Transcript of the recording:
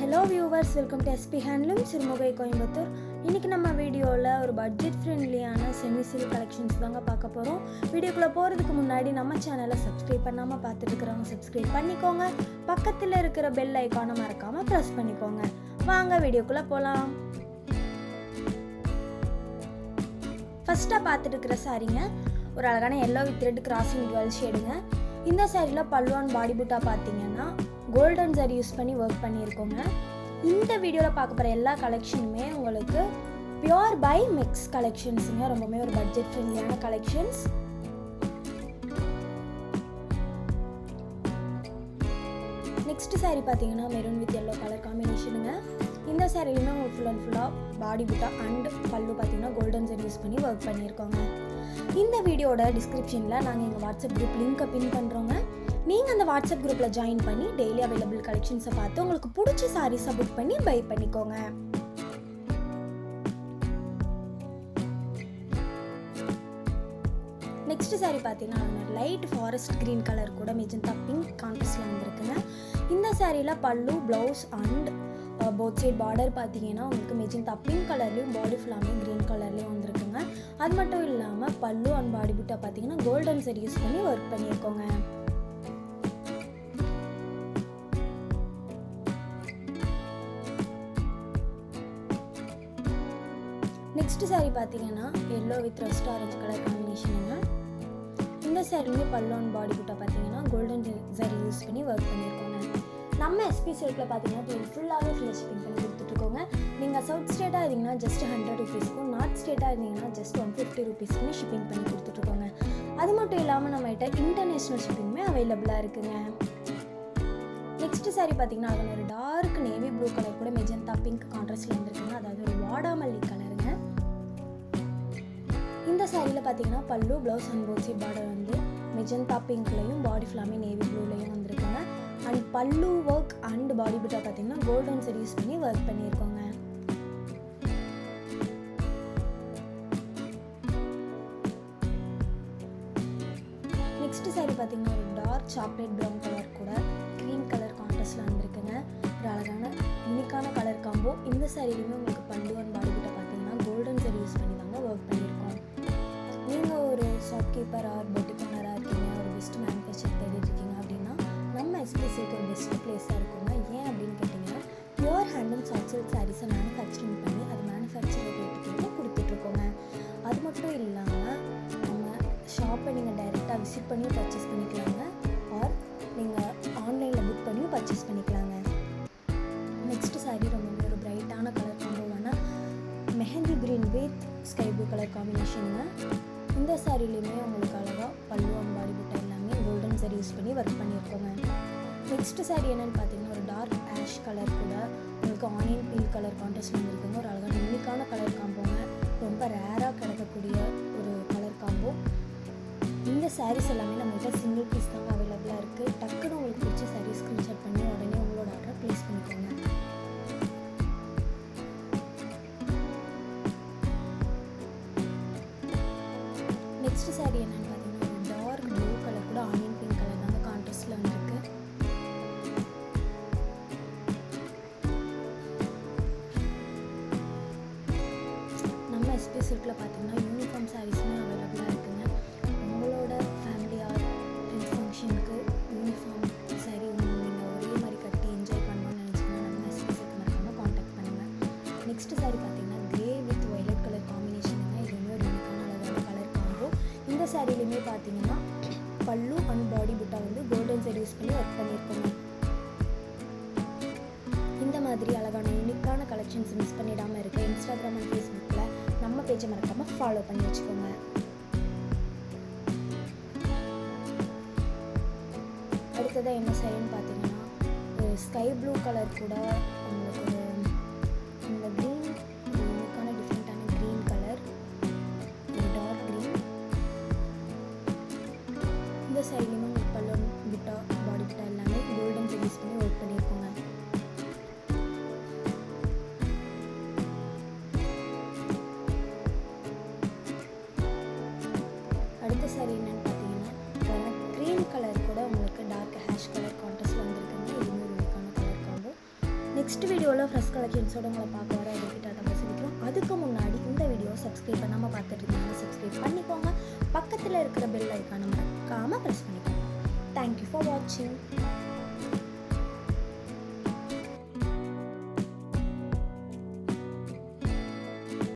Hello viewers, welcome to SP handloom Sirumugai Coimbatore. இன்றைக்கி நம்ம வீடியோவில் ஒரு பட்ஜெட் ஃப்ரெண்ட்லியான செமி சில்க் கலெக்ஷன்ஸ் தாங்க பார்க்க போகிறோம். வீடியோக்குள்ளே போகிறதுக்கு முன்னாடி நம்ம சேனலை சப்ஸ்கிரைப் பண்ணாமல் பார்த்துட்டு இருக்கிறவங்க சப்ஸ்கிரைப் பண்ணிக்கோங்க. பக்கத்தில் இருக்கிற பெல் ஐக்கானை மறக்காமல் ப்ரெஸ் பண்ணிக்கோங்க. வாங்க வீடியோக்குள்ளே போகலாம். ஃபஸ்ட்டாக பார்த்துட்டு இருக்கிற சாரீங்க ஒரு அழகான yellow with red crossing dual ஷேடுங்க. இந்த சாரியில் பல்லு அண்ட் பாடி பூட்டா பார்த்தீங்கன்னா கோல்டன் ஜரி யூஸ் பண்ணி ஒர்க் பண்ணியிருக்கோங்க. இந்த வீடியோவில் பார்க்க போகிற எல்லா கலெக்ஷனுமே உங்களுக்கு பியோர் பை மிக்ஸ் கலெக்ஷன்ஸுங்க. ரொம்பவே ஒரு பட்ஜெட் ஃப்ரெண்ட்லியான கலெக்ஷன்ஸ். நெக்ஸ்ட் சாரீ பார்த்தீங்கன்னா மெரூன் வித் எல்லோ கலர் காம்பினேஷனுங்க. இந்த சாரிலையுமே உங்களுக்கு ஃபுல் அண்ட் ஃபுல்லாக பாடி பூட்டா அண்ட் பல்லு பார்த்தீங்கன்னா கோல்டன் ஜரி யூஸ் பண்ணி ஒர்க் பண்ணியிருக்கோங்க. இந்த வீடியோட டிஸ்கிரிப்ஷனில் நாங்கள் எங்கள் வாட்ஸ்அப் குரூப் லிங்க்கை பின் பண்ணுறோங்க. நீங்கள் அந்த வாட்ஸ்அப் குரூப்பில் ஜாயின் பண்ணி டெய்லி அவைலபிள் கலெக்ஷன்ஸை பார்த்து உங்களுக்கு பிடிச்ச சாரீஸை புக் பண்ணி பை பண்ணிக்கோங்க. நெக்ஸ்ட் சாரீ பார்த்தீங்கன்னா லைட் ஃபாரஸ்ட் க்ரீன் கலர் கூட மெஜந்தா பிங்க் கான்ட்ராஸ்டில் வந்துருக்குங்க. இந்த சாரியில் pallu blouse and both side border பார்த்தீங்கன்னா உங்களுக்கு மெஜந்தா பிங்க் கலர்லேயும் பாடி ஃபுல்லாமே க்ரீன் கலர்லேயும் வந்துருக்குங்க. அது மட்டும் இல்லாமல் பல்லு அண்ட் பாடி பூட்டா பார்த்தீங்கன்னா கோல்டன் சரி யூஸ் பண்ணி ஒர்க் பண்ணியிருக்கோங்க. நெக்ஸ்ட் சாரீ பார்த்தீங்கன்னா yellow with rust orange colour காம்பினேஷனுங்க. இந்த சாரிலுமே பல்லு அண்ட் பாடி பூட்டா பார்த்தீங்கன்னா கோல்டன் சரி யூஸ் பண்ணி ஒர்க் பண்ணியிருக்கோங்க. நம்ம எஸ்பி சில்கில் பார்த்தீங்கன்னா ஃபுல்லாகவே ஃப்ரீ ஷிப்பிங் பண்ணி கொடுத்துட்ருக்கோங்க. நீங்கள் சவுத் ஸ்டேட்டாக இருந்தீங்கன்னா ஜஸ்ட் 100 ரூபீஸ்க்கும், நார்த் ஸ்டேட்டாக இருந்தீங்கன்னா ஜஸ்ட் 150 ரூபீஸ்க்குமே ஷிப்பிங் பண்ணி கொடுத்துட்ருக்கோங்க. அது மட்டும் இல்லாமல் நம்மகிட்ட இன்டர்நேஷ்னல் ஷிப்பிங்குமே அவைலபிளாக இருக்குங்க. நெக்ஸ்ட் சாரீ பார்த்தீங்கன்னா அது ஒரு டார்க் நேவி ப்ளூ கலர் கூட மெஜந்தா பிங்க் கான்ட்ராஸ்டில் வந்துருக்குங்க. அதாவது ஒரு வாடாமல்லி கலருங்க. இந்த சாரியில் பார்த்தீங்கன்னா pallu blouse and both side border வந்து மெஜந்தா பிங்க்லையும் பாடி ஃபுல்லாமே நேவி ப்ளூலையும் வந்துருக்குங்க. And pallu work and body பூட்டா பார்த்தீங்கன்னா கோல்டன் சரி யூஸ் பண்ணி ஒர்க் பண்ணியிருக்கோங்க. நெக்ஸ்ட் சாரீ பார்த்தீங்கன்னா ஒரு டார்க் சாக்லேட் ப்ரௌன் கலர் கூட க்ரீன் கலர் கான்ட்ராஸ்டில் வந்துருக்குங்க. ஒரு அழகான யூனிக்கான கலர் காம்போ. இந்த சாரிலையுமே உங்களுக்கு பல்லு அண்ட் பாடி பூட்டா பார்த்தீங்கன்னா கோல்டன் சரி யூஸ் பண்ணி தாங்க ஒர்க் பண்ணியிருக்கோம். நீங்கள் ஒரு ஷாப்கீப்பர் ஆர் பொட்டிக் ஓனராக இருக்கீங்க, ஒரு பெஸ்ட் மேனுஃபேக்சர் தேடிட்டு இருக்கீங்க அப்படின்னா நம்ம எஸ்பி சில்க் ஒரு பெஸ்ட் பிளேஸாக இருக்குங்க. ஏன் அப்படின்னு கேட்டிங்கன்னா பியூர் ஹேண்ட்லூம் சாஃப்ட் சில்க் சாரீஸை மேனுஃபேக்சரிங் பண்ணி அது மேனுஃபேக்சர் ரேட்டுக்கு கொடுத்துட்ருக்கோங்க. அது மட்டும் இல்லாமல் நம்ம ஷாப்பை நீங்கள் டைரெக்டாக விசிட் பண்ணி பர்ச்சேஸ் பண்ணிக்கலாங்க, ஆர் நீங்கள் ஆன்லைனில் புக் பண்ணியும் பர்ச்சேஸ் பண்ணிக்கலாங்க. நெக்ஸ்ட் சாரீ ரொம்ப ஒரு பிரைட்டான கலர் காம்போவான mehndi green with sky blue colour காம்பினேஷனுங்க. இந்த சாரிலையுமே உங்களுக்கு அழகாக பல்லு அண்ட் பாடி பூட்டா எல்லாமே கோல்டன் சரி யூஸ் பண்ணி ஒர்க் பண்ணியிருக்கோங்க. நெக்ஸ்ட் சாரீ என்னென்னு பார்த்தீங்கன்னா ஒரு டார்க் ஆஷ் கலர் கூட உங்களுக்கு ஆனியன் பீல் கலர் கான்ட்ராஸ்ட் வந்துருக்குங்க. ஒரு அழகான யூனிக்கான கலர் காம்போங்க. ரொம்ப ரேராக கிடைக்கக்கூடிய ஒரு கலர் காம்போ. இந்த சாரீஸ் எல்லாமே நம்மகிட்ட சிங்கிள் பீஸ் தாங்க அவைலபிளாக இருக்குது. டக்குன்னு உங்களுக்கு பிடிச்ச சாரீ ஸ்க்ரீன்ஷாட் பண்ணி உடனே உங்களோட ஆர்டரை ப்ளேஸ் பண்ணிக்கோங்க. நெக்ஸ்ட் சாரீ என்னென்னு பார்த்தீங்கன்னா ஒரு டார்க் ப்ளூ கலர் கூட ஆனியன் பிங்க் கலர் தாங்க கான்ட்ராஸ்டில் வந்துருக்கு. நம்ம எஸ்பி சில்கில் பார்த்தீங்கன்னா யூனிஃபார்ம் சாரீஸுமே அவைலபிளாக இருக்குங்க. உங்களோட ஃபேமிலி ஆர் ஃப்ரெண்ட்ஸ் ஃபங்க்ஷனுக்கு யூனிஃபார்ம் சாரீ நீங்கள் ஒரே மாதிரி கட்டி என்ஜாய் பண்ணணும்னு நினச்சிங்கன்னா நம்ம எஸ்பி சில்க் மறக்காமல் காண்டாக்ட் பண்ணுங்கள். நெக்ஸ்ட் சாரீ பார்த்தீங்கன்னா கிரே வித் வயலட் கலர் காம்பினேஷனுங்க. இதுவுமே ஒரு யூனிக்கான அழகான கலர் காம்போ. இந்த சாரிலையுமே பார்த்தீங்கன்னா பல்லு அண்ட் பாடி பூட்டா வந்து கோல்டன் சரி யூஸ் பண்ணி ஒர்க் பண்ணியிருக்கோங்க. இந்த மாதிரி அழகான யூனிக்கான கலெக்ஷன்ஸ் மிஸ் பண்ணிடாமல் இருக்க இன்ஸ்டாகிராம் அண்ட் ஃபேஸ்புக்கில் நம்ம பேஜை மறக்காமல் ஃபாலோ பண்ணி வச்சுக்கோங்க. அடுத்ததாக என்ன சாரின்னு பார்த்தீங்கன்னா ஒரு ஸ்கை ப்ளூ கலர் கூட உங்களுக்கு ஒரு இந்த க்ரீன் யூனிக்கான டிஃப்ரெண்ட்டான க்ரீன் கலர், ஒரு டார்க் க்ரீன். இந்த சைட்லேயுமே உங்களுக்கு பல்லு பூட்டா பாடி பூட்டா எல்லாமே கோல்டன் சரி யூஸ் பண்ணி ஒர்க் பண்ணியிருக்கோங்க. அடுத்த சாரீ என்னென்னு பார்த்தீங்கன்னா க்ரீன் கலர் கூட உங்களுக்கு டார்க் ஹேஷ் கலர் கான்ட்ராஸ்ட் வந்துருக்குங்க. இதுவுமே ஒரு யூனிக்கான கலர் காம்போ. நெக்ஸ்ட் வீடியோவில் ஃப்ரெஷ் கலெக்ஷன்ஸோட உங்களை பார்க்க வர எதுக்கிட்ட நம்ம சொல்லிக்கிறோம். அதுக்கு முன்னாடி இந்த வீடியோ சப்ஸ்கிரைப் பண்ணாமல் பார்த்துட்டு இருந்தாங்க, சப்ஸ்கிரைப் பண்ணிக்கோங்க. பக்கத்தில் இருக்கிற பெல் ஐக்கானை மறக்காமல் ப்ரெஸ் பண்ணிக்கோங்க. தேங்க்யூ ஃபார் வாட்சிங்.